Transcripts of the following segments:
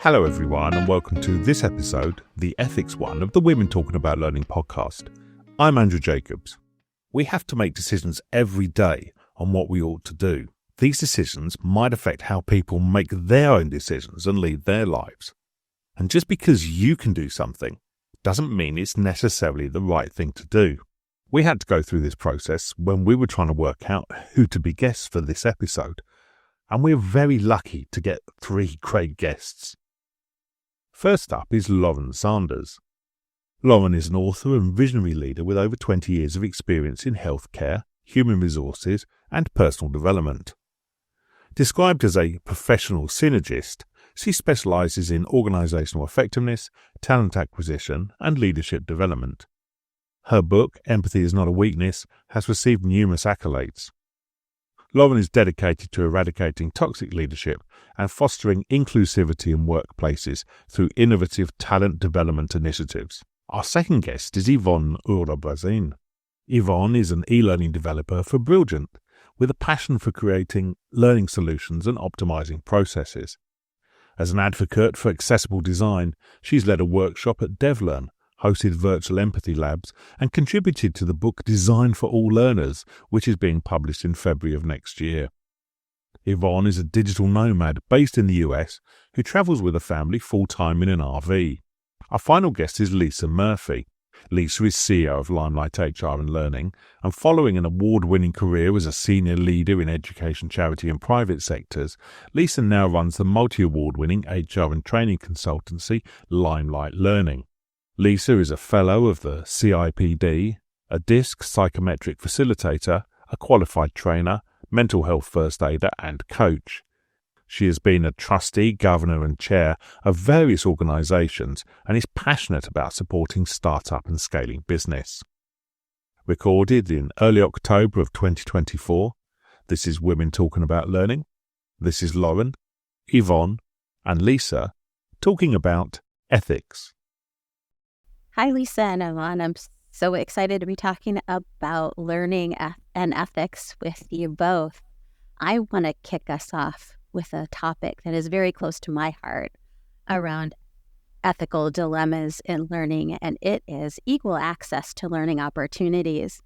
Hello everyone and welcome to this episode, the ethics one of the Women Talking About Learning podcast. I'm Andrew Jacobs. We have to make decisions every day on what we ought to do. These decisions might affect how people make their own decisions and lead their lives. And just because you can do something doesn't mean it's necessarily the right thing to do. We had to go through this process when we were trying to work out who to be guests for this episode, and we're very lucky to get 3 great guests. First up is Loren Sanders. Loren is an author and visionary leader with over 20 years of experience in healthcare, human resources, and personal development. Described as a professional synergist, she specialises in organisational effectiveness, talent acquisition, and leadership development. Her book, Empathy is Not a Weakness, has received numerous accolades. Loren is dedicated to eradicating toxic leadership and fostering inclusivity in workplaces through innovative talent development initiatives. Our second guest is Yvonne Urabazin. Yvonne is an e-learning developer for Brilliant, with a passion for creating learning solutions and optimizing processes. As an advocate for accessible design, she's led a workshop at DevLearn, hosted virtual empathy labs, and contributed to the book Design for All Learners, which is being published in February of next year. Yvonne is a digital nomad based in the US who travels with a family full-time in an RV. Our final guest is Lisa Murphy. Lisa is CEO of Limelight HR and Learning, and following an award-winning career as a senior leader in education, charity and private sectors, Lisa now runs the multi-award-winning HR and training consultancy Limelight Learning. Lisa is a fellow of the CIPD, a DISC psychometric facilitator, a qualified trainer, mental health first aider and coach. She has been a trustee, governor and chair of various organisations and is passionate about supporting startup and scaling business. Recorded in early October of 2024, this is Women Talking About Learning. This is Loren, Yvonne and Lisa talking about ethics. Hi, Lisa and Yvonne. I'm so excited to be talking about learning and ethics with you both. I want to kick us off with a topic that is very close to my heart around ethical dilemmas in learning, and it is equal access to learning opportunities,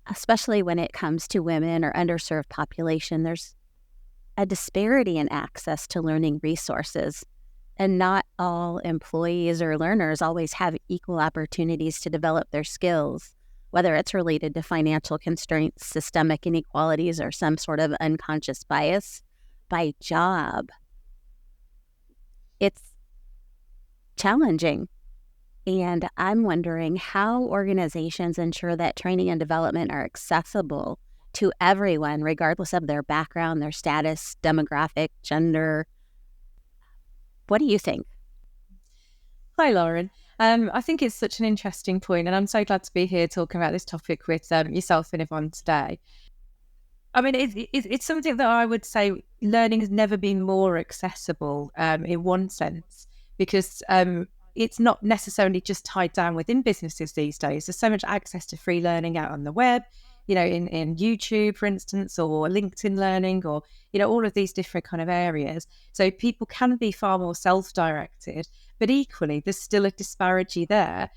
especially when it comes to women or underserved population. There's a disparity in access to learning resources. And not all employees or learners always have equal opportunities to develop their skills, whether it's related to financial constraints, systemic inequalities, or some sort of unconscious bias by job. It's challenging. And I'm wondering how organizations ensure that training and development are accessible to everyone, regardless of their background, their status, demographic, gender. What do you think? Hi, Loren. I think it's such an interesting point, and I'm so glad to be here talking about this topic with yourself and Yvonne today. I mean, it's something that I would say learning has never been more accessible in one sense, because it's not necessarily just tied down within businesses these days. There's so much access to free learning out on the web, in YouTube, for instance, or LinkedIn Learning, or, all of these different kind of areas. So people can be far more self-directed, but equally there's still a disparity there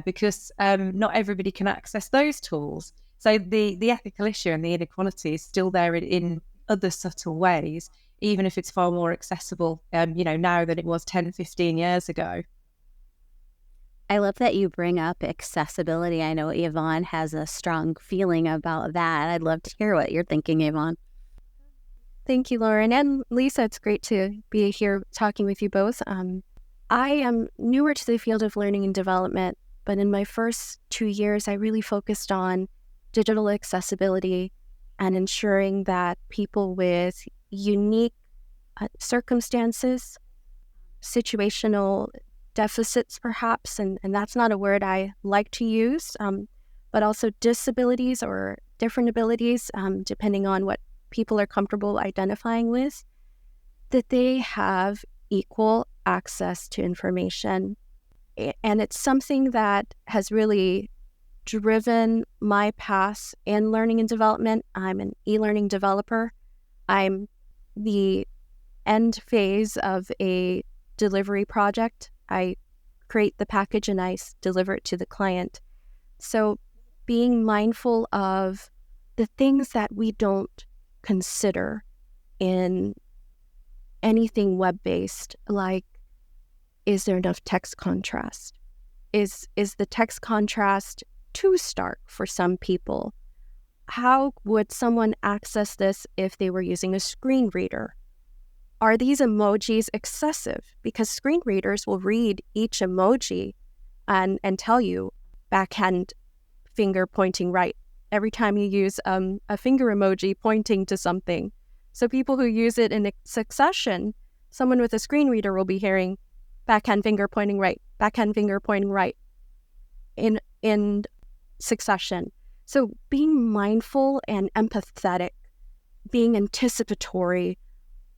because not everybody can access those tools. So the ethical issue and the inequality is still there in other subtle ways, even if it's far more accessible, now than it was 10, 15 years ago. I love that you bring up accessibility. I know Yvonne has a strong feeling about that. I'd love to hear what you're thinking, Yvonne. Thank you, Loren. And Lisa, it's great to be here talking with you both. I am newer to the field of learning and development, but in my first 2 years, I really focused on digital accessibility and ensuring that people with unique circumstances, situational deficits perhaps, and that's not a word I like to use, but also disabilities or different abilities, depending on what people are comfortable identifying with, that they have equal access to information. And it's something that has really driven my path in learning and development. I'm an e-learning developer. I'm the end phase of a delivery project. I create the package and I deliver it to the client. So being mindful of the things that we don't consider in anything web-based, like, is there enough text contrast? Is the text contrast too stark for some people? How would someone access this if they were using a screen reader? Are these emojis excessive? Because screen readers will read each emoji and tell you backhand finger pointing right every time you use a finger emoji pointing to something. So people who use it in succession, someone with a screen reader will be hearing backhand finger pointing right in succession. So being mindful and empathetic, being anticipatory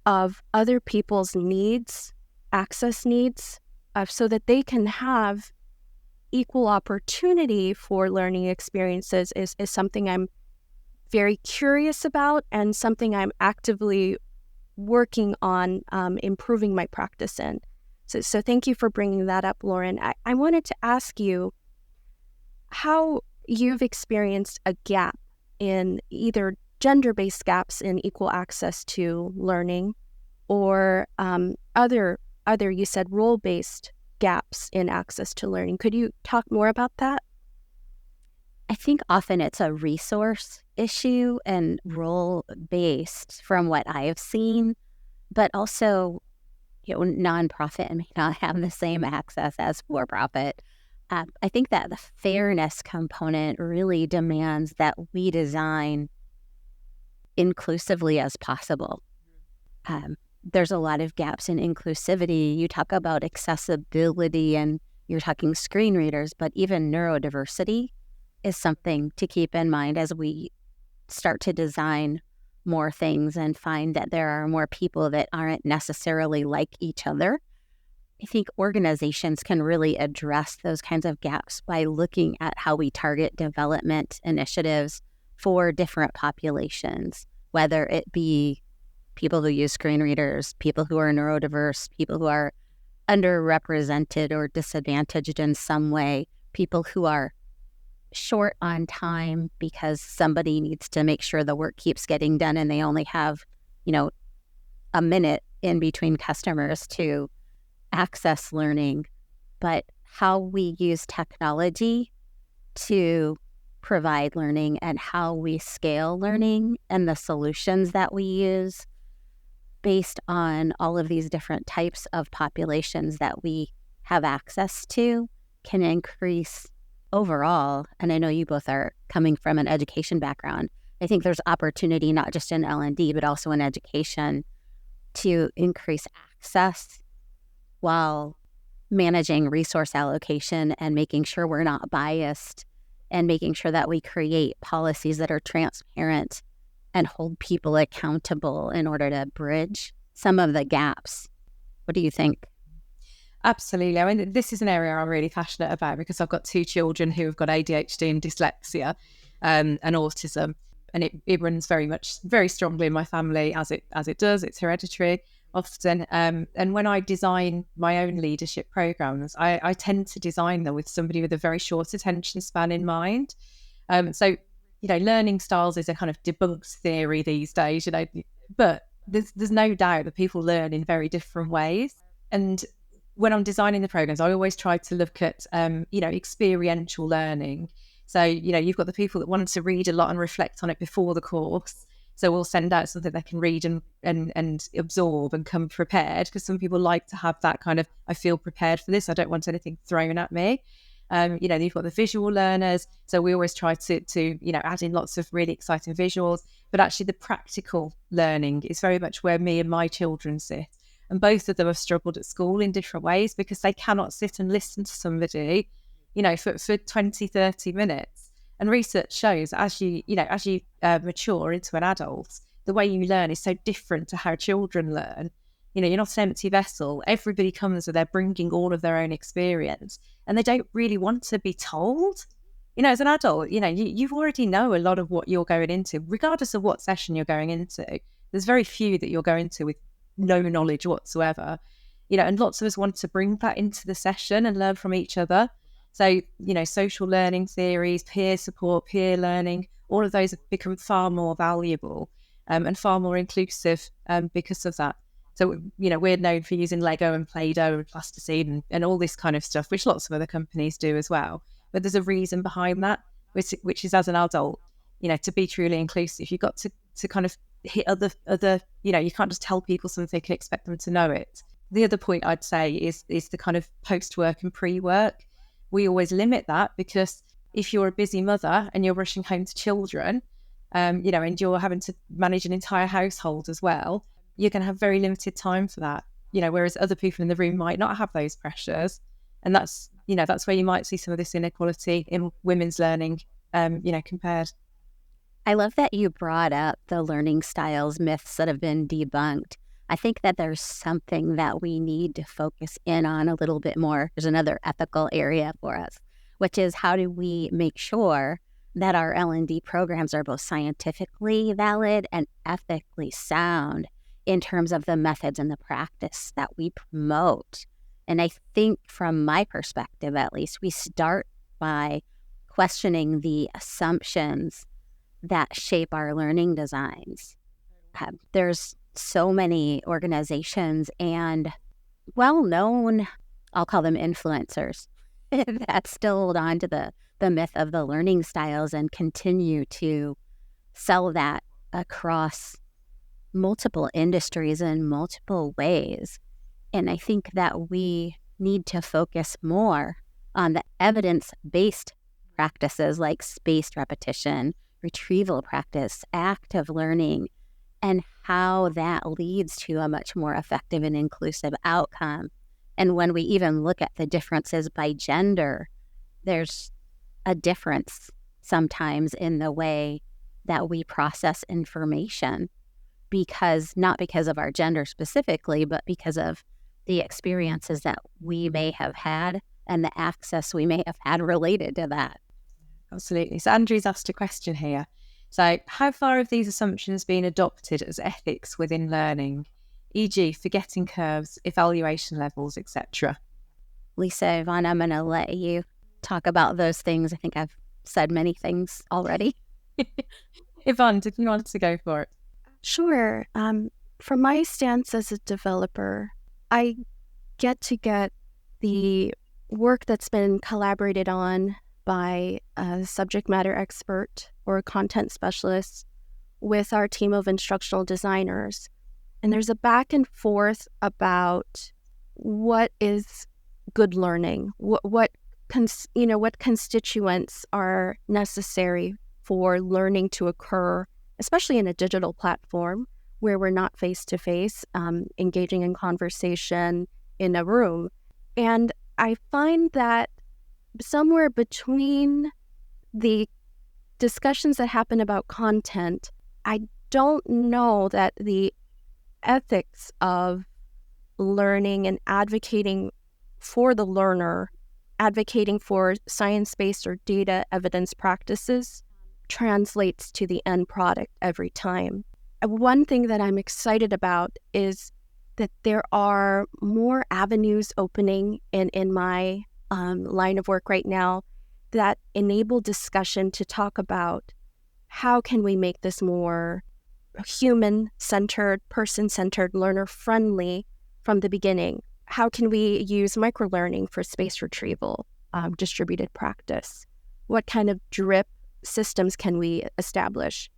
of other people's needs, access needs, so that they can have equal opportunity for learning experiences is something I'm very curious about and something I'm actively working on improving my practice in. So thank you for bringing that up, Loren. I wanted to ask you how you've experienced a gap in either gender-based gaps in equal access to learning or other you said role-based gaps in access to learning. Could you talk more about that? I think often it's a resource issue and role-based from what I have seen, but also, nonprofit may not have the same access as for-profit. I think that the fairness component really demands that we design inclusively as possible. There's a lot of gaps in inclusivity. You talk about accessibility and you're talking screen readers, but even neurodiversity is something to keep in mind as we start to design more things and find that there are more people that aren't necessarily like each other. I think organizations can really address those kinds of gaps by looking at how we target development initiatives for different populations, whether it be people who use screen readers, people who are neurodiverse, people who are underrepresented or disadvantaged in some way, people who are short on time because somebody needs to make sure the work keeps getting done and they only have, a minute in between customers to access learning. But how we use technology to provide learning and how we scale learning and the solutions that we use based on all of these different types of populations that we have access to can increase overall. And I know you both are coming from an education background. I think there's opportunity not just in L&D, but also in education to increase access while managing resource allocation and making sure we're not biased and making sure that we create policies that are transparent and hold people accountable in order to bridge some of the gaps. What do you think? Absolutely. I mean, this is an area I'm really passionate about because I've got two children who have got ADHD and dyslexia and autism. And it runs very strongly in my family as it does. It's hereditary often. And when I design my own leadership programs, I tend to design them with somebody with a very short attention span in mind. So learning styles is a kind of debunked theory these days, but there's no doubt that people learn in very different ways. And when I'm designing the programs, I always try to look at, experiential learning. So, you've got the people that want to read a lot and reflect on it before the course. So we'll send out something they can read and absorb and come prepared, because some people like to have that kind of, I feel prepared for this. I don't want anything thrown at me. You've got the visual learners. So we always try to add in lots of really exciting visuals, but actually the practical learning is very much where me and my children sit. And both of them have struggled at school in different ways because they cannot sit and listen to somebody, for 20, 30 minutes. And research shows as you mature into an adult, the way you learn is so different to how children learn. You're not an empty vessel. Everybody comes with they're bringing all of their own experience, and they don't really want to be told. As an adult, you already know a lot of what you're going into, regardless of what session you're going into. There's very few that you're going to with no knowledge whatsoever, and lots of us want to bring that into the session and learn from each other. So, social learning theories, peer support, peer learning, all of those have become far more valuable and far more inclusive because of that. So, we're known for using Lego and Play-Doh and plasticine and all this kind of stuff, which lots of other companies do as well. But there's a reason behind that, which is as an adult, to be truly inclusive, you've got to kind of hit other, you can't just tell people something and expect them to know it. The other point I'd say is the kind of post-work and pre-work. We always limit that because if you're a busy mother and you're rushing home to children, and you're having to manage an entire household as well, you're going to have very limited time for that, whereas other people in the room might not have those pressures. And that's where you might see some of this inequality in women's learning, compared. I love that you brought up the learning styles myths that have been debunked. I think that there's something that we need to focus in on a little bit more. There's another ethical area for us, which is how do we make sure that our L&D programs are both scientifically valid and ethically sound in terms of the methods and the practice that we promote. And I think from my perspective, at least, we start by questioning the assumptions that shape our learning designs. There's so many organizations and well-known, I'll call them influencers, that still hold on to the myth of the learning styles and continue to sell that across multiple industries in multiple ways. And I think that we need to focus more on the evidence-based practices like spaced repetition, retrieval practice, active learning, and how that leads to a much more effective and inclusive outcome. And when we even look at the differences by gender, there's a difference sometimes in the way that we process information, not because of our gender specifically, but because of the experiences that we may have had and the access we may have had related to that. Absolutely. So Andrew's asked a question here. So how far have these assumptions been adopted as ethics within learning, e.g. forgetting curves, evaluation levels, etc.? Lisa, Yvonne, I'm going to let you talk about those things. I think I've said many things already. Yvonne, did you want to go for it? Sure. From my stance as a developer, I get the work that's been collaborated on by a subject matter expert or a content specialist with our team of instructional designers. And there's a back and forth about what is good learning, what constituents are necessary for learning to occur, especially in a digital platform where we're not face-to-face, engaging in conversation in a room. And I find that somewhere between the discussions that happen about content, I don't know that the ethics of learning and advocating for the learner, advocating for science-based or data evidence practices translates to the end product every time. One thing that I'm excited about is that there are more avenues opening in my line of work right now that enable discussion to talk about how can we make this more human-centered, person-centered, learner-friendly from the beginning. How can we use microlearning for space retrieval, distributed practice? What kind of drip systems can we establish?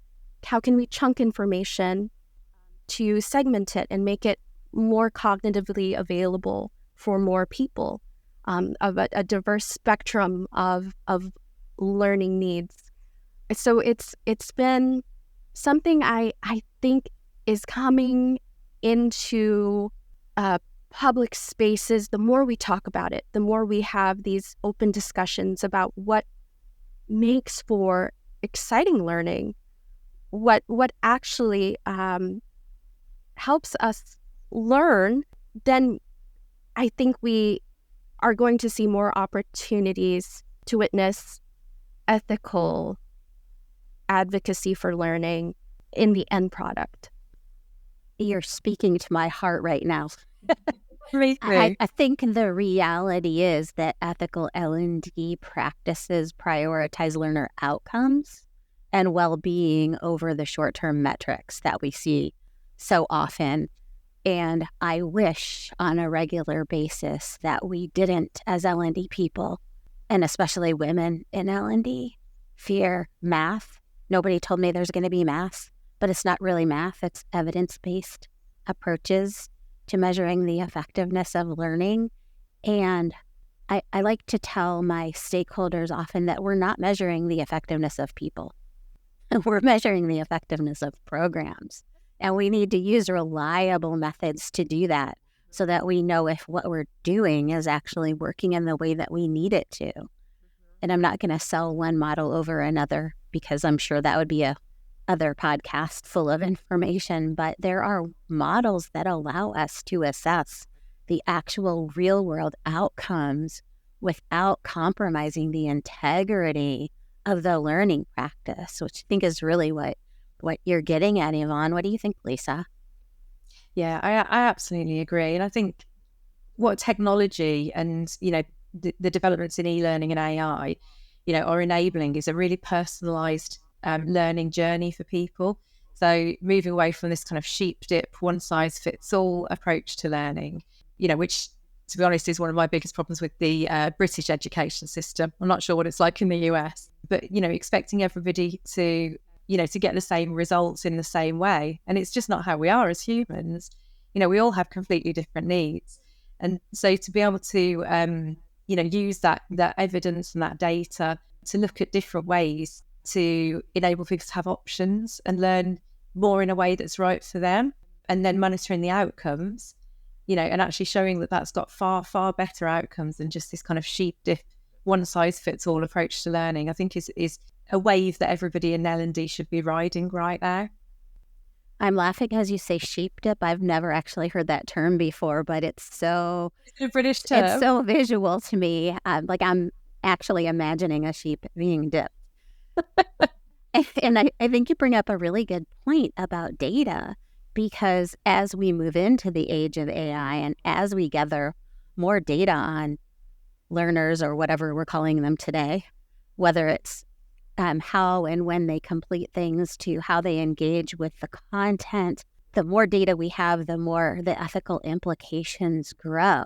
How can we chunk information to segment it and make it more cognitively available for more people of a diverse spectrum of learning needs? So it's been something I think is coming into public spaces. The more we talk about it, the more we have these open discussions about what makes for exciting learning, what actually helps us learn, then I think we are going to see more opportunities to witness ethical advocacy for learning in the end product. You're speaking to my heart right now. Me too. I think the reality is that ethical L&D practices prioritize learner outcomes and well-being over the short-term metrics that we see so often. And I wish on a regular basis that we didn't, as L&D people, and especially women in L&D, fear math. Nobody told me there's going to be math, but it's not really math. It's evidence-based approaches to measuring the effectiveness of learning. And I like to tell my stakeholders often that we're not measuring the effectiveness of people. We're measuring the effectiveness of programs. And we need to use reliable methods to do that so that we know if what we're doing is actually working in the way that we need it to. And I'm not going to sell one model over another because I'm sure that would be a other podcast full of information, but there are models that allow us to assess the actual real world outcomes without compromising the integrity of the learning practice, which I think is really what you're getting at, Yvonne. What do you think, Lisa? Yeah, I absolutely agree. And I think what technology and, the developments in e-learning and AI, are enabling is a really personalized learning journey for people. So moving away from this kind of sheep dip, one size fits all approach to learning, which, to be honest, is one of my biggest problems with the British education system. I'm not sure what it's like in the US, but, expecting everybody to get the same results in the same way. And it's just not how we are as humans. We all have completely different needs. And so to be able to, use that evidence and that data to look at different ways to enable people to have options and learn more in a way that's right for them, and then monitoring the outcomes, and actually showing that that's got far, far better outcomes than just this kind of sheep dip, one size fits all approach to learning, I think is a wave that everybody in L&D should be riding right now. I'm laughing as you say sheep dip. I've never actually heard that term before, but it's a British term. It's so visual to me. Like I'm actually imagining a sheep being dipped. And I think you bring up a really good point about data, because as we move into the age of AI and as we gather more data on learners or whatever we're calling them today, whether it's how and when they complete things to how they engage with the content, the more data we have, the more the ethical implications grow.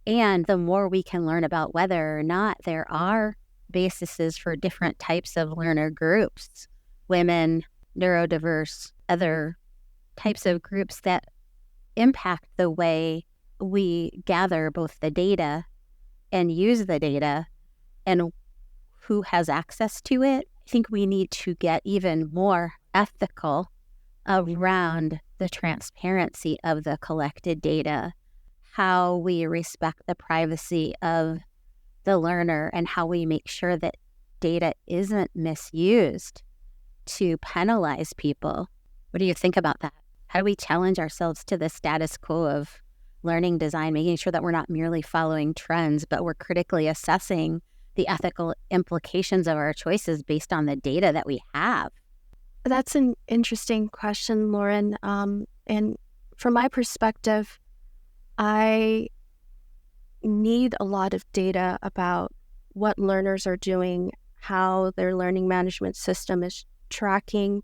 And the more we can learn about whether or not there are bases for different types of learner groups, women, neurodiverse, other types of groups that impact the way we gather both the data and use the data and who has access to it. I think we need to get even more ethical around the transparency of the collected data, how we respect the privacy of the learner, and how we make sure that data isn't misused to penalize people. What do you think about that? How do we challenge ourselves to the status quo of learning design, making sure that we're not merely following trends, but we're critically assessing the ethical implications of our choices based on the data that we have? That's an interesting question, Loren. And from my perspective, I need a lot of data about what learners are doing, how their learning management system is tracking,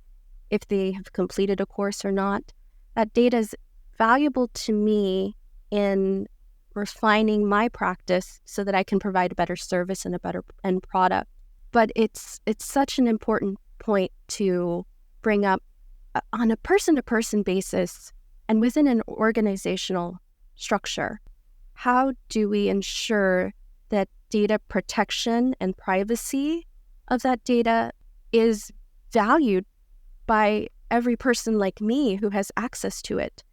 if they have completed a course or not. That data is valuable to me in refining my practice so that I can provide a better service and a better end product. But it's such an important point to bring up on a person-to-person basis and within an organizational structure. How do we ensure that data protection and privacy of that data is valued by every person like me who has access to it?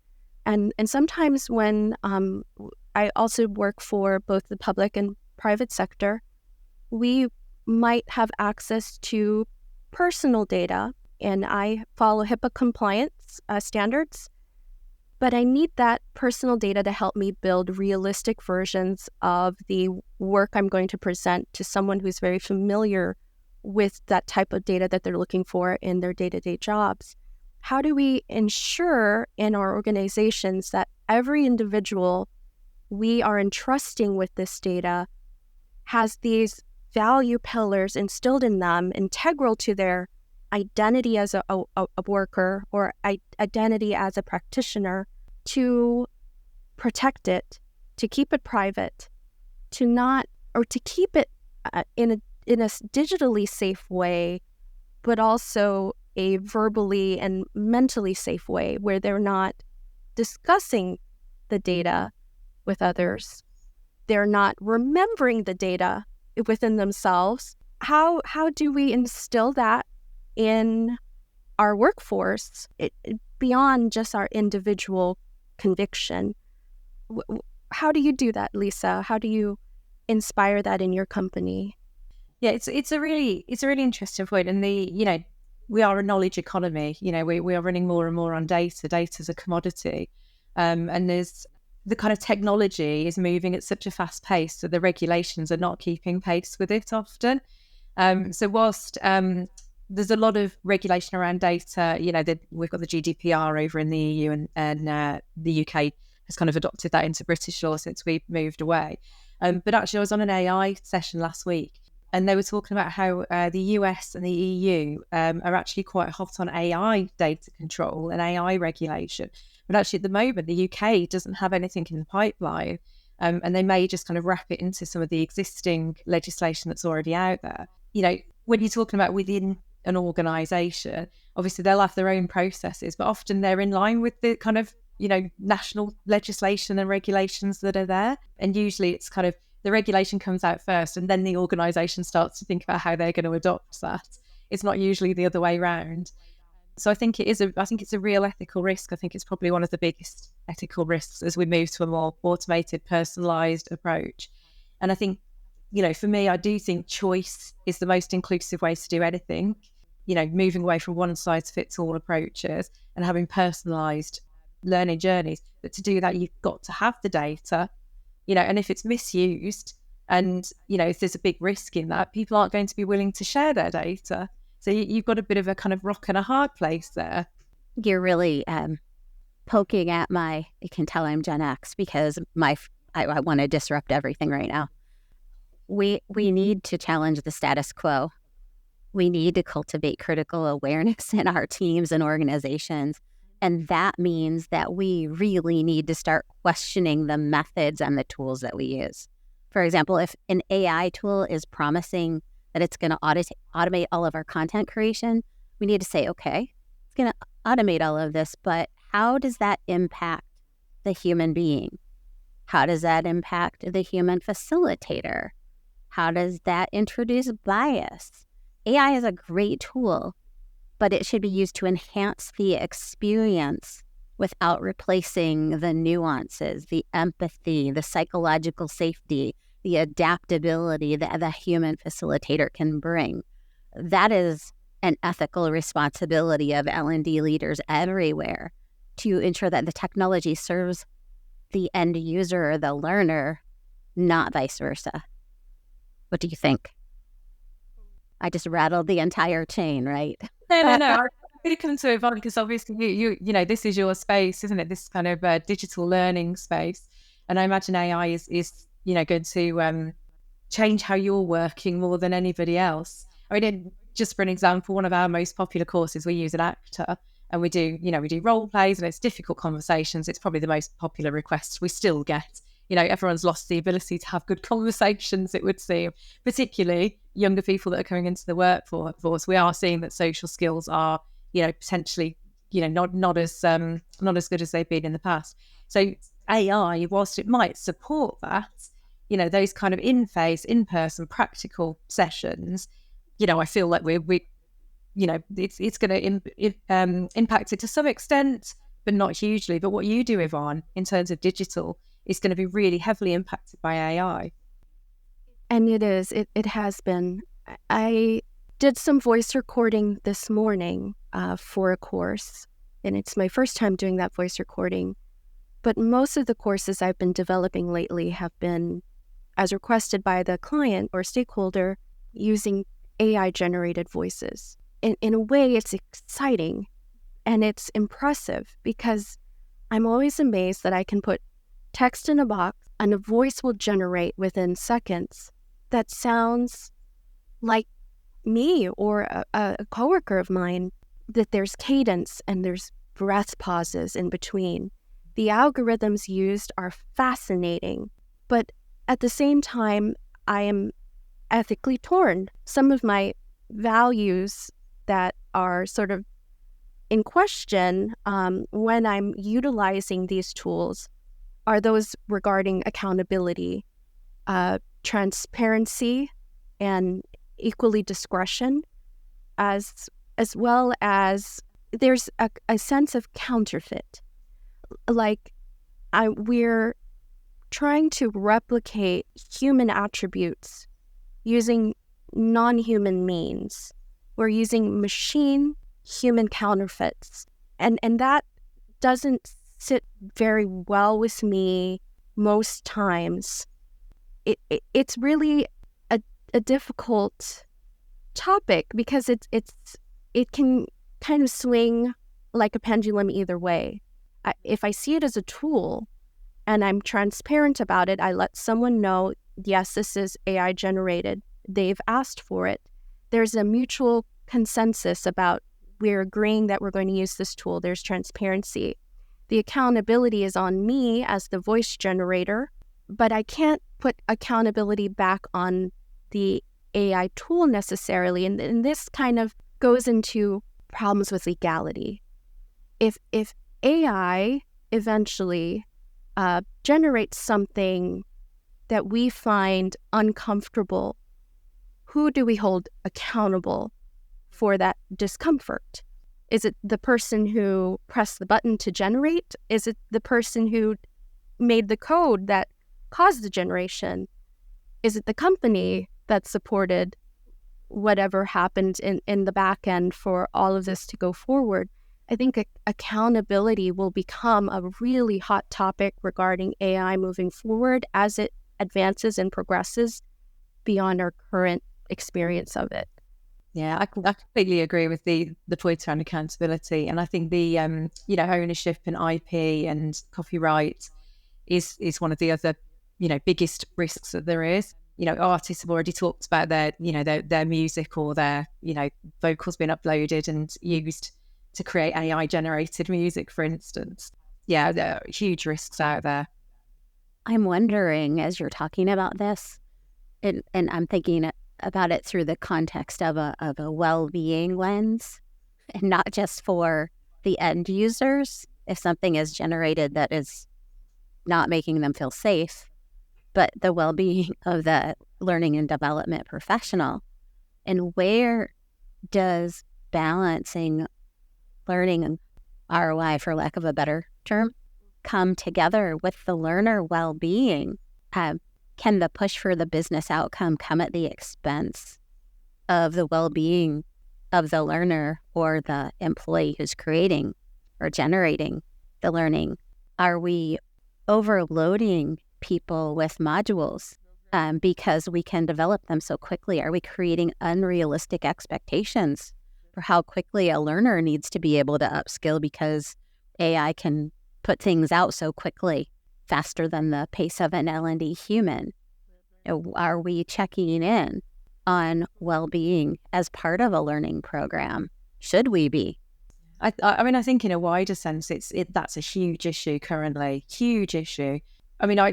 And sometimes when I also work for both the public and private sector, we might have access to personal data, and I follow HIPAA compliance standards, but I need that personal data to help me build realistic versions of the work I'm going to present to someone who's very familiar with that type of data that they're looking for in their day-to-day jobs. How do we ensure in our organizations that every individual we are entrusting with this data has these value pillars instilled in them, integral to their identity as a worker or identity as a practitioner, to protect it, to keep it private, to not, or to keep it in a digitally safe way, but also a verbally and mentally safe way where they're not discussing the data with others. They're not remembering the data within themselves. How do we instill that in our workforce beyond just our individual conviction? How do you do that, Lisa? How do you inspire that in your company? Yeah, it's a really interesting point. And we are a knowledge economy. We are running more and more on data. Data is a commodity, and there's the kind of technology is moving at such a fast pace, so the regulations are not keeping pace with it often. So whilst there's a lot of regulation around data, we've got the GDPR over in the EU, and the UK has kind of adopted that into British law since we moved away. But actually, I was on an AI session last week, and they were talking about how the US and the EU are actually quite hot on AI data control and AI regulation. But actually, at the moment, the UK doesn't have anything in the pipeline, and they may just kind of wrap it into some of the existing legislation that's already out there. When you're talking about within an organisation, obviously they'll have their own processes, but often they're in line with the kind of, national legislation and regulations that are there. And usually it's kind of the regulation comes out first, and then the organisation starts to think about how they're going to adopt that. It's not usually the other way around. So I think it's a real ethical risk. I think it's probably one of the biggest ethical risks as we move to a more automated, personalised approach. And I think, for me, I do think choice is the most inclusive way to do anything. Moving away from one size fits all approaches and having personalised learning journeys. But to do that, you've got to have the data, and if it's misused and, if there's a big risk in that, people aren't going to be willing to share their data. So you've got a bit of a kind of rock and a hard place there. You're really poking at you can tell I'm Gen X because I want to disrupt everything right now. We need to challenge the status quo. We need to cultivate critical awareness in our teams and organizations. And that means that we really need to start questioning the methods and the tools that we use. For example, if an AI tool is promising that it's going to automate all of our content creation, we need to say, okay, it's going to automate all of this, but how does that impact the human being? How does that impact the human facilitator? How does that introduce bias? AI is a great tool, but it should be used to enhance the experience without replacing the nuances, the empathy, the psychological safety, the adaptability that the human facilitator can bring. That is an ethical responsibility of L&D leaders everywhere to ensure that the technology serves the end user or the learner, not vice versa. What do you think? I just rattled the entire chain, right? No. I'm going to come to Yvonne because obviously you this is your space, isn't it? This kind of digital learning space, and I imagine AI is going to change how you're working more than anybody else. I mean, just for an example, one of our most popular courses, we use an actor, and we do role plays, and it's difficult conversations. It's probably the most popular request we still get. Everyone's lost the ability to have good conversations, it would seem, particularly younger people that are coming into the workforce. We are seeing that social skills are, potentially, not as good as they've been in the past. So AI, whilst it might support that, those kind of in-person practical sessions, I feel like it's going to impact it to some extent, but not hugely. But what you do, Yvonne, in terms of digital, is going to be really heavily impacted by AI. And it is. It has been. I did some voice recording this morning for a course, and it's my first time doing that voice recording. But most of the courses I've been developing lately have been, as requested by the client or stakeholder, using AI-generated voices. In a way, it's exciting And it's impressive because I'm always amazed that I can put text in a box and a voice will generate within seconds that sounds like me or a coworker of mine, that there's cadence and there's breath pauses in between. The algorithms used are fascinating, but at the same time, I am ethically torn. Some of my values that are sort of in question when I'm utilizing these tools are those regarding accountability, transparency, and equally discretion, as well as there's a sense of counterfeit. Like we're trying to replicate human attributes using non-human means. We're using human counterfeits. And that doesn't sit very well with me most times. It's really a difficult topic because it can kind of swing like a pendulum either way. If I see it as a tool and I'm transparent about it, I let someone know, yes, this is AI generated. They've asked for it. There's a mutual consensus about we're agreeing that we're going to use this tool. There's transparency. The accountability is on me as the voice generator, but I can't put accountability back on the AI tool necessarily. And this kind of goes into problems with legality. If AI eventually generates something that we find uncomfortable, who do we hold accountable for that discomfort? Is it the person who pressed the button to generate? Is it the person who made the code that caused the generation? Is it the company that supported whatever happened in the back end for all of this to go forward? I think accountability will become a really hot topic regarding AI moving forward as it advances and progresses beyond our current experience of it. Yeah, I completely agree with the point around accountability, and I think the ownership and IP and copyright is one of the other biggest risks that there is. Artists have already talked about their music or their vocals being uploaded and used to create AI generated music, for instance. Yeah, there are huge risks out there. I'm wondering, as you're talking about this, and I'm thinking about it through the context of a well-being lens, and not just for the end users. If something is generated that is not making them feel safe, but the well-being of the learning and development professional, and where does balancing learning and ROI, for lack of a better term, come together with the learner well-being? Can the push for the business outcome come at the expense of the well-being of the learner or the employee who's creating or generating the learning? Are we overloading people with modules because we can develop them so quickly? Are we creating unrealistic expectations for how quickly a learner needs to be able to upskill because AI can put things out so quickly, faster than the pace of an L&D human? Are we checking in on well-being as part of a learning program? Should we be? I think in a wider sense, that's a huge issue currently, huge issue. I mean, I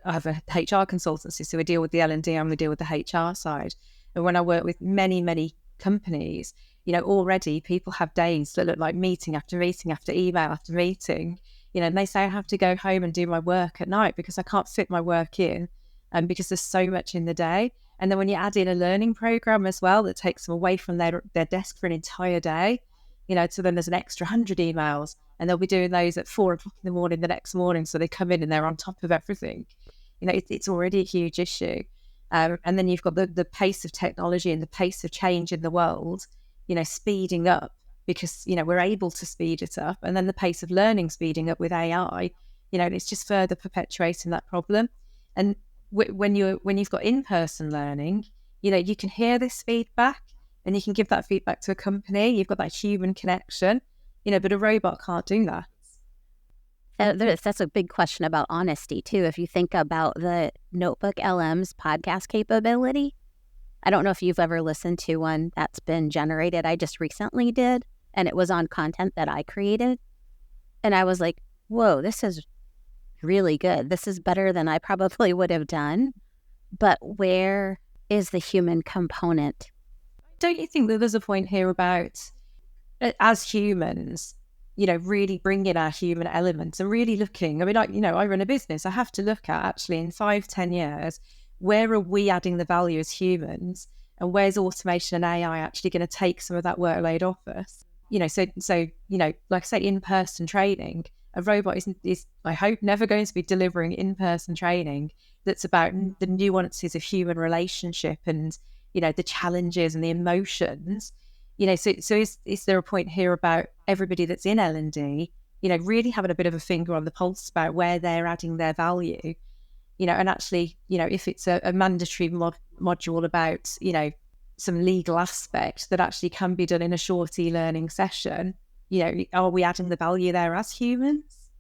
have a HR consultancy, so we deal with the L&D and we deal with the HR side. And when I work with many, many companies, already people have days that look like meeting after meeting after email after meeting, and they say I have to go home and do my work at night because I can't fit my work in, because there's so much in the day. And then when you add in a learning program as well that takes them away from their desk for an entire day, so then there's an extra 100 emails, and they'll be doing those at 4 o'clock in the morning the next morning. So they come in and they're on top of everything. It's already a huge issue. And then you've got the pace of technology and the pace of change in the world, speeding up because, we're able to speed it up. And then the pace of learning speeding up with AI, it's just further perpetuating that problem. And when you've got in-person learning, you can hear this feedback and you can give that feedback to a company. You've got that human connection. but a robot can't do that. That's a big question about honesty, too. If you think about the Notebook LM's podcast capability, I don't know if you've ever listened to one that's been generated. I just recently did, and it was on content that I created. And I was like, whoa, this is really good. This is better than I probably would have done. But where is the human component? Don't you think that there's a point here about, as humans, really bring in our human elements and really looking, I run a business. I have to look at actually in 5-10 years, where are we adding the value as humans, and where's automation and AI actually going to take some of that workload off us? So like I say, in-person training, a robot is I hope never going to be delivering in-person training that's about the nuances of human relationship and, the challenges and the emotions. So is there a point here about everybody that's in L&D, really having a bit of a finger on the pulse about where they're adding their value, and actually, if it's a mandatory module about, some legal aspect that actually can be done in a short e-learning session, are we adding the value there as humans?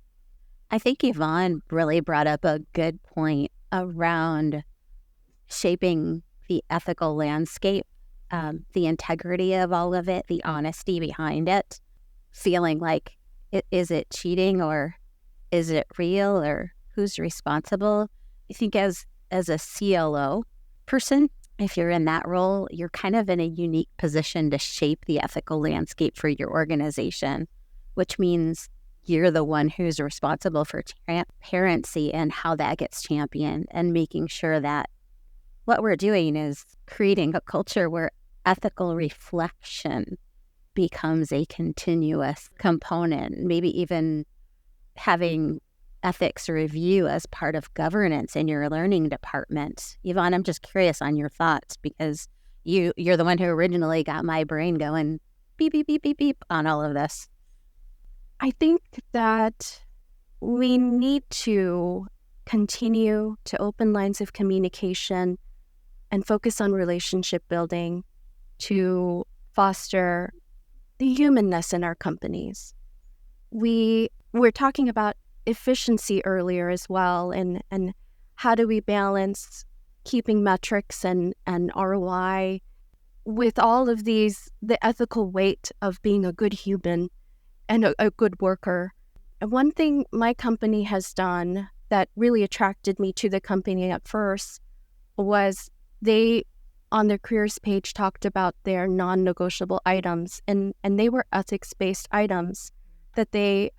I think Yvonne really brought up a good point around shaping the ethical landscape. The integrity of all of it, the honesty behind it, feeling like, is it cheating or is it real or who's responsible? I think as a CLO person, if you're in that role, you're kind of in a unique position to shape the ethical landscape for your organization, which means you're the one who's responsible for transparency and how that gets championed, and making sure that what we're doing is creating a culture where ethical reflection becomes a continuous component, maybe even having ethics review as part of governance in your learning department. Yvonne, I'm just curious on your thoughts, because you're the one who originally got my brain going beep, beep, beep, beep, beep on all of this. I think that we need to continue to open lines of communication and focus on relationship building to foster the humanness in our companies. We were talking about efficiency earlier as well, and how do we balance keeping metrics and ROI with all of these, the ethical weight of being a good human and a good worker. And one thing my company has done that really attracted me to the company at first was they, on their careers page, talked about their non-negotiable items, and they were ethics-based items that they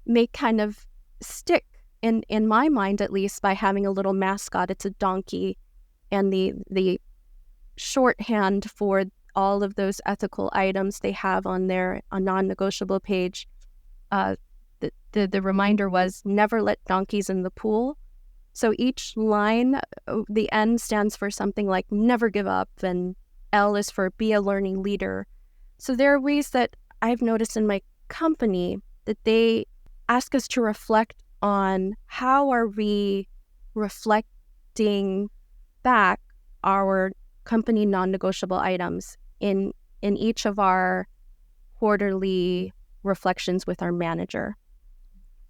make kind of stick, in my mind at least, by having a little mascot. It's a donkey, and the shorthand for all of those ethical items they have on their non-negotiable page, the reminder was never let donkeys in the pool. So each line, the N stands for something like never give up, and L is for be a learning leader. So there are ways that I've noticed in my company that they ask us to reflect on how are we reflecting back our company non-negotiable items in each of our quarterly reflections with our manager.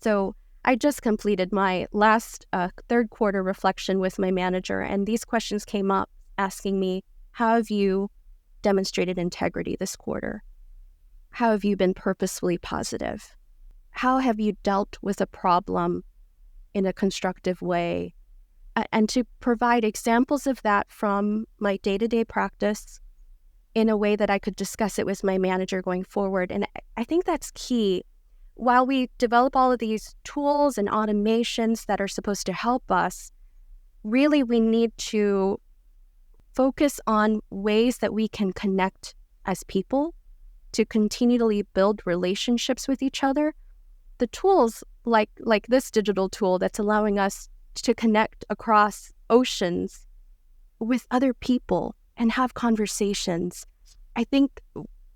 So I just completed my last third quarter reflection with my manager, and these questions came up asking me, how have you demonstrated integrity this quarter? How have you been purposefully positive? How have you dealt with a problem in a constructive way? And to provide examples of that from my day-to-day practice in a way that I could discuss it with my manager going forward. And I think that's key. While we develop all of these tools and automations that are supposed to help us, really we need to focus on ways that we can connect as people to continually build relationships with each other. The tools like this digital tool that's allowing us to connect across oceans with other people and have conversations. I think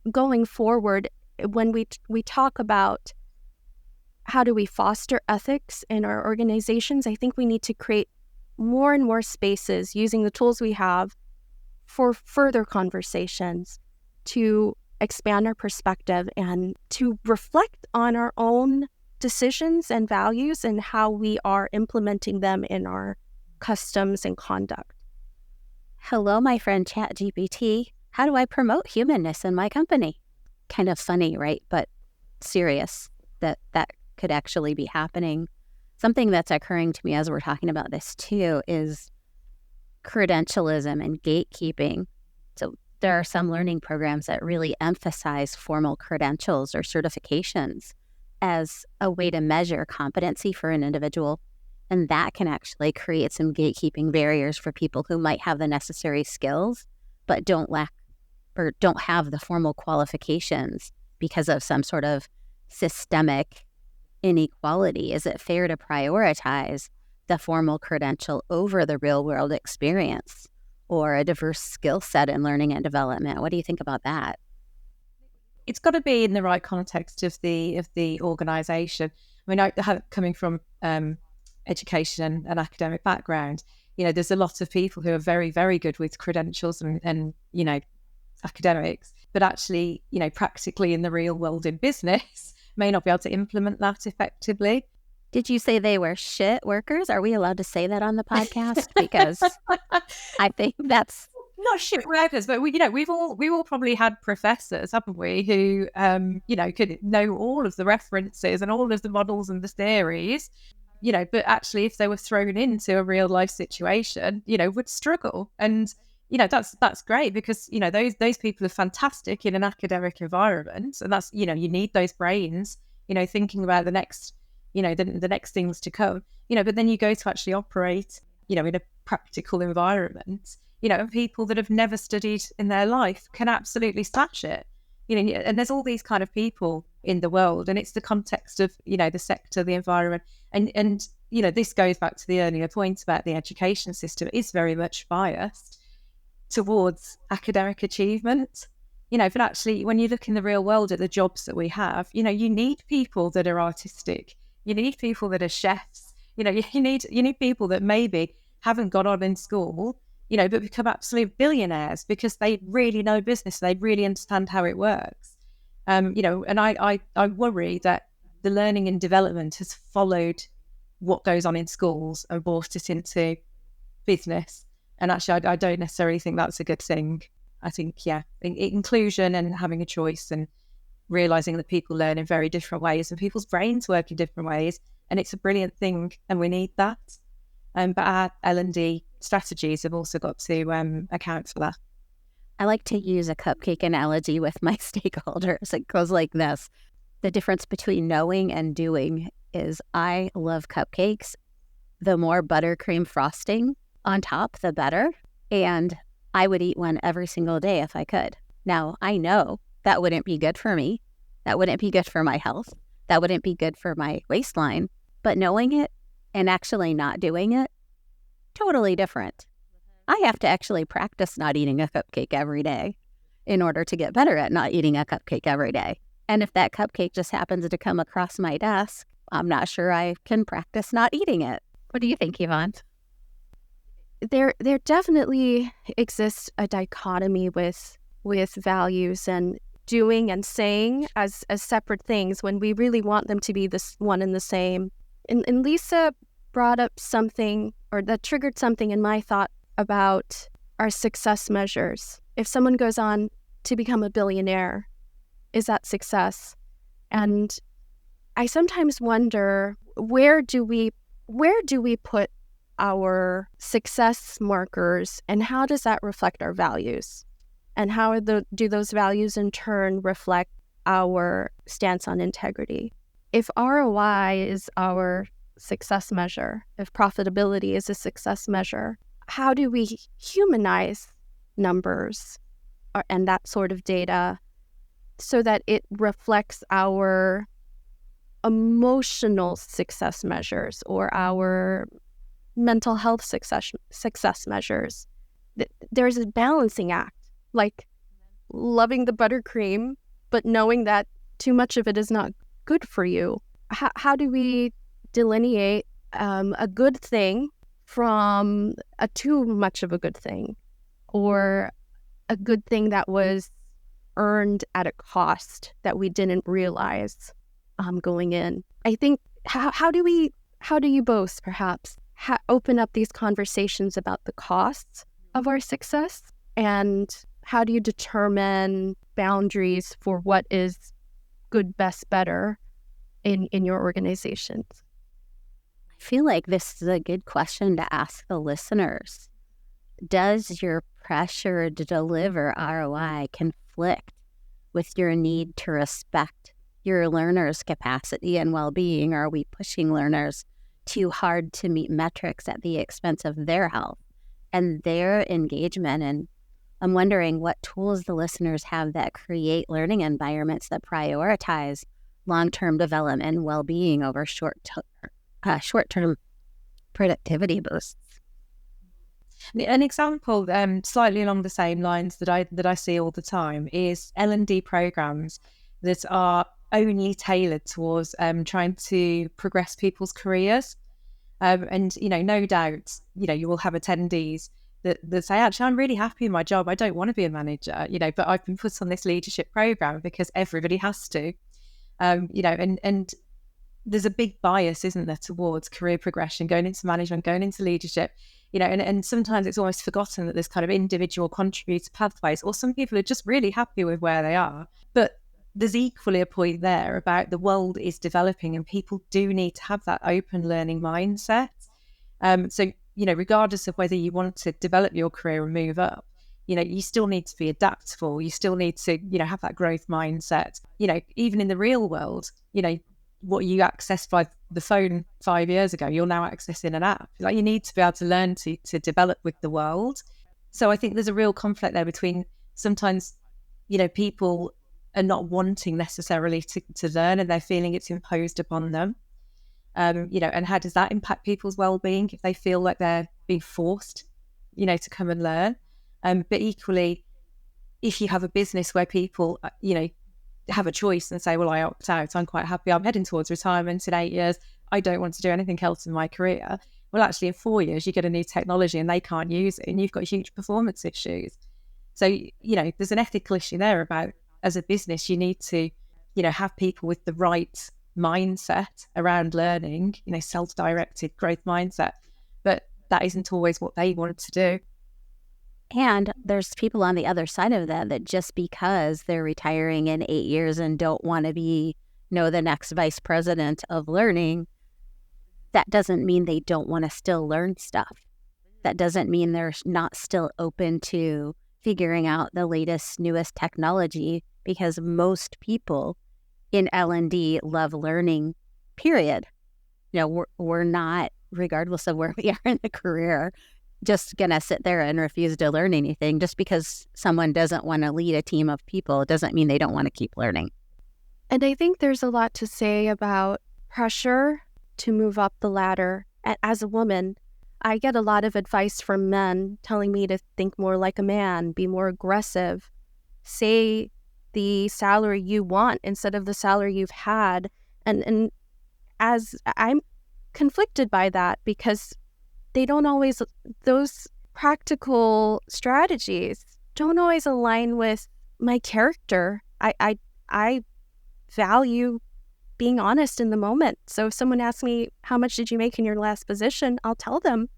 going forward, when we talk about how do we foster ethics in our organizations, I think we need to create more and more spaces using the tools we have for further conversations to expand our perspective and to reflect on our own decisions and values and how we are implementing them in our customs and conduct. Hello, my friend ChatGPT. How do I promote humanness in my company? Kind of funny, right? But serious that could actually be happening. Something that's occurring to me as we're talking about this too is credentialism and gatekeeping. So there are some learning programs that really emphasize formal credentials or certifications as a way to measure competency for an individual. And that can actually create some gatekeeping barriers for people who might have the necessary skills, but don't have the formal qualifications because of some sort of systemic inequality. Is it fair to prioritize the formal credential over the real world experience or a diverse skill set in learning and development? What do you think about that? It's got to be in the right context of the organisation. I mean, coming from education and academic background, there's a lot of people who are very, very good with credentials and academics, but actually, practically in the real world in business may not be able to implement that effectively. Did you say they were shit workers? Are we allowed to say that on the podcast? Because I think that's not shit workers, but we've all probably had professors, haven't we, who could know all of the references and all of the models and the theories, but actually if they were thrown into a real life situation, would struggle. And that's great because those people are fantastic in an academic environment, and that's you need those brains thinking about the next the next things to come, but then you go to actually operate in a practical environment, and people that have never studied in their life can absolutely smash it, and there's all these kind of people in the world, and it's the context of the sector, the environment, and this goes back to the earlier point about the education system is very much biased towards academic achievement, but actually when you look in the real world at the jobs that we have, you need people that are artistic, you need people that are chefs, you need people that maybe haven't got on in school, but become absolute billionaires because they really know business, they really understand how it works. And I worry that the learning and development has followed what goes on in schools and brought it into business. And actually, I don't necessarily think that's a good thing. I think, inclusion and having a choice and realising that people learn in very different ways and people's brains work in different ways. And it's a brilliant thing and we need that. But our L&D strategies have also got to account for that. I like to use a cupcake analogy with my stakeholders. It goes like this. The difference between knowing and doing is I love cupcakes. The more buttercream frosting on top, the better. And I would eat one every single day if I could. Now, I know that wouldn't be good for me. That wouldn't be good for my health. That wouldn't be good for my waistline. But knowing it and actually not doing it, totally different. I have to actually practice not eating a cupcake every day in order to get better at not eating a cupcake every day. And if that cupcake just happens to come across my desk, I'm not sure I can practice not eating it. What do you think, Yvonne? There definitely exists a dichotomy with values and doing and saying as separate things when we really want them to be this one and the same. And Lisa brought up something, or that triggered something in my thought about our success measures. If someone goes on to become a billionaire, is that success? And I sometimes wonder, where do we put our success markers, and how does that reflect our values? And how do those values in turn reflect our stance on integrity? If ROI is our success measure, if profitability is a success measure, how do we humanize numbers and that sort of data so that it reflects our emotional success measures or our mental health success measures? There's a balancing act, like loving the buttercream, but knowing that too much of it is not good for you. How do we delineate a good thing from a too much of a good thing, or a good thing that was earned at a cost that we didn't realize going in. I think, how do you both perhaps open up these conversations about the costs of our success? And how do you determine boundaries for what is good, best, better in your organizations? I feel like this is a good question to ask the listeners. Does your pressure to deliver ROI conflict with your need to respect your learners' capacity and well-being? Are we pushing learners too hard to meet metrics at the expense of their health and their engagement? And I'm wondering what tools the listeners have that create learning environments that prioritize long-term development and well-being over short-term productivity boosts. An example, slightly along the same lines that I see all the time, is L&D programs that are only tailored towards trying to progress people's careers. And no doubt, you will have attendees that say, actually, I'm really happy in my job. I don't want to be a manager, but I've been put on this leadership program because everybody has to, and there's a big bias, isn't there, towards career progression, going into management, going into leadership, and sometimes it's almost forgotten that there's kind of individual contributor pathways, or some people are just really happy with where they are. But there's equally a point there about the world is developing and people do need to have that open learning mindset. So, regardless of whether you want to develop your career and move up, you still need to be adaptable. You still need to, have that growth mindset. Even in the real world, what you accessed by the phone 5 years ago, you're now accessing an app. Like, you need to be able to learn to develop with the world. So I think there's a real conflict there between sometimes, people are not wanting necessarily to learn and they're feeling it's imposed upon them. And how does that impact people's well-being if they feel like they're being forced, to come and learn? But equally, if you have a business where people, have a choice and say, well, I opt out, I'm quite happy, I'm heading towards retirement in 8 years, I don't want to do anything else in my career. Well, actually, in 4 years, you get a new technology and they can't use it and you've got huge performance issues. So, there's an ethical issue there about, as a business, you need to, have people with the right mindset around learning, self-directed growth mindset. But that isn't always what they want to do. And there's people on the other side of that just because they're retiring in 8 years and don't want to be, the next vice president of learning, that doesn't mean they don't want to still learn stuff. That doesn't mean they're not still open to figuring out the latest, newest technology, because most people in L&D love learning, period. We're not, regardless of where we are in the career, just going to sit there and refuse to learn anything. Just because someone doesn't want to lead a team of people doesn't mean they don't want to keep learning. And I think there's a lot to say about pressure to move up the ladder. As a woman, I get a lot of advice from men telling me to think more like a man, be more aggressive, say the salary you want instead of the salary you've had. And as I'm conflicted by that, because those practical strategies don't always align with my character. I value being honest in the moment. So if someone asks me, how much did you make in your last position? I'll tell them.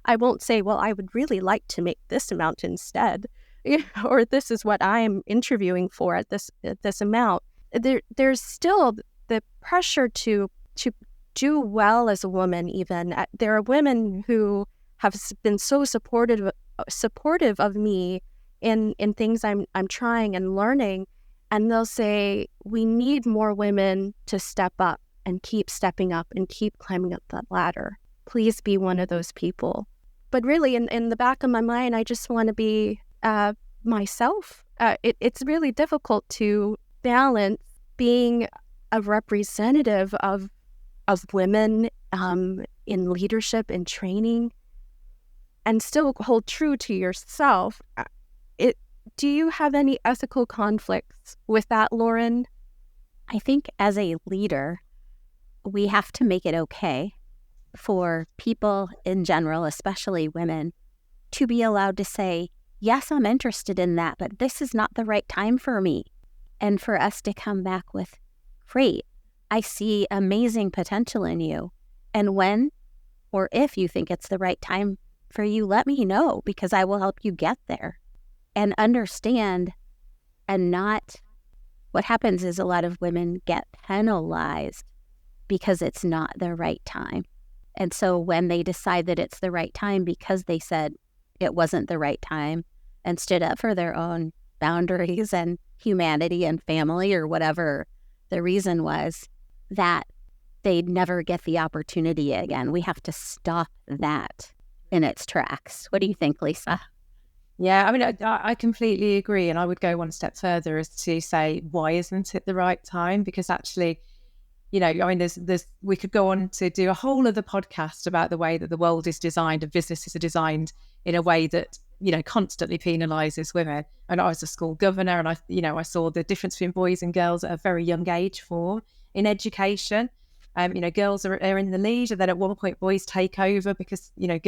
I won't say, well, I would really like to make this amount instead, or this is what I'm interviewing for at this amount. There's still the pressure to do well as a woman. Even there are women who have been so supportive of me in things I'm trying and learning, and they'll say, we need more women to step up and keep stepping up and keep climbing up that ladder. Please be one of those people. But really, in the back of my mind, I just want to be myself. It's really difficult to balance being a representative of women in leadership and training and still hold true to yourself. Do you have any ethical conflicts with that, Loren? I think as a leader, we have to make it okay for people in general, especially women, to be allowed to say, yes, I'm interested in that, but this is not the right time for me. And for us to come back with, great, I see amazing potential in you. And when or if you think it's the right time for you, let me know, because I will help you get there. And understand, and not, what happens is a lot of women get penalized because it's not the right time. And so when they decide that it's the right time because they said it wasn't the right time and stood up for their own boundaries and humanity and family or whatever the reason was, that they'd never get the opportunity again. We have to stop that in its tracks. What do you think, Lisa? Yeah, I mean, I completely agree. And I would go one step further as to say, why isn't it the right time? Because actually, you know, I mean, we could go on to do a whole other podcast about the way that the world is designed and businesses are designed in a way that, you know, constantly penalises women. And I was a school governor, and I saw the difference between boys and girls at a very young age in education. You know, girls are in the lead, and then at one point boys take over because, you know,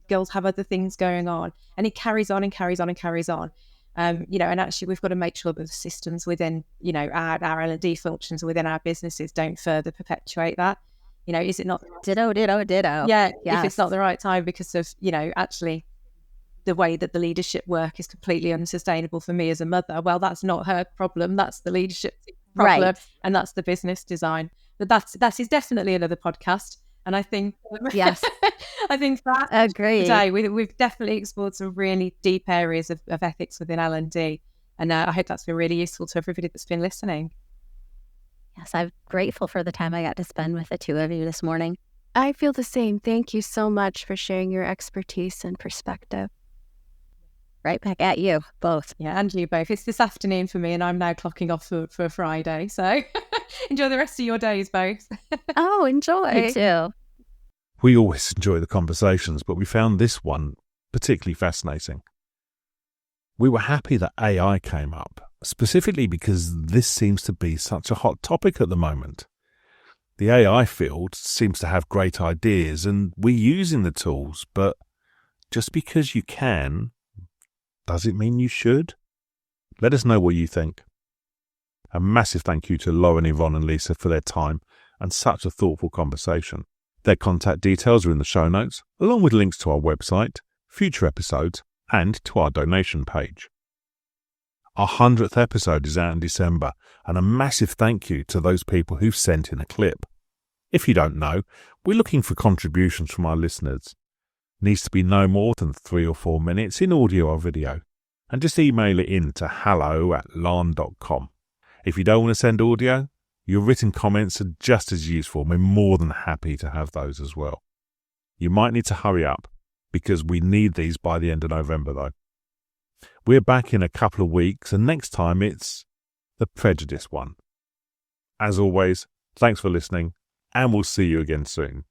girls have other things going on, and it carries on and carries on and carries on. You know, and actually we've got to make sure that the systems within, you know, our L&D functions within our businesses don't further perpetuate that. You know, is it not? Ditto. Yeah, yes. If it's not the right time because of, you know, actually the way that the leadership work is completely unsustainable for me as a mother, well, that's not her problem. That's the leadership problem, right. And that's the business design. But that is definitely another podcast. And I think, yes, I think that agree. Today we've definitely explored some really deep areas of ethics within L&D, and I hope that's been really useful to everybody that's been listening. Yes, I'm grateful for the time I got to spend with the two of you this morning. I feel the same. Thank you so much for sharing your expertise and perspective. Right back at you both. Yeah, and you both. It's this afternoon for me, and I'm now clocking off for Friday. So enjoy the rest of your days, both. Oh, enjoy. Me too. We always enjoy the conversations, but we found this one particularly fascinating. We were happy that AI came up, specifically because this seems to be such a hot topic at the moment. The AI field seems to have great ideas, and we're using the tools, but just because you can, does it mean you should? Let us know what you think. A massive thank you to Loren, Yvonne and Lisa for their time and such a thoughtful conversation. Their contact details are in the show notes, along with links to our website, future episodes, and to our donation page. Our 100th episode is out in December, and a massive thank you to those people who've sent in a clip. If you don't know, we're looking for contributions from our listeners. Needs to be no more than 3 or 4 minutes in audio or video, and just email it in to hello@larn.com. If you don't want to send audio, your written comments are just as useful. We're more than happy to have those as well. You might need to hurry up, because we need these by the end of November though. We're back in a couple of weeks, and next time it's the prejudice one. As always, thanks for listening, and we'll see you again soon.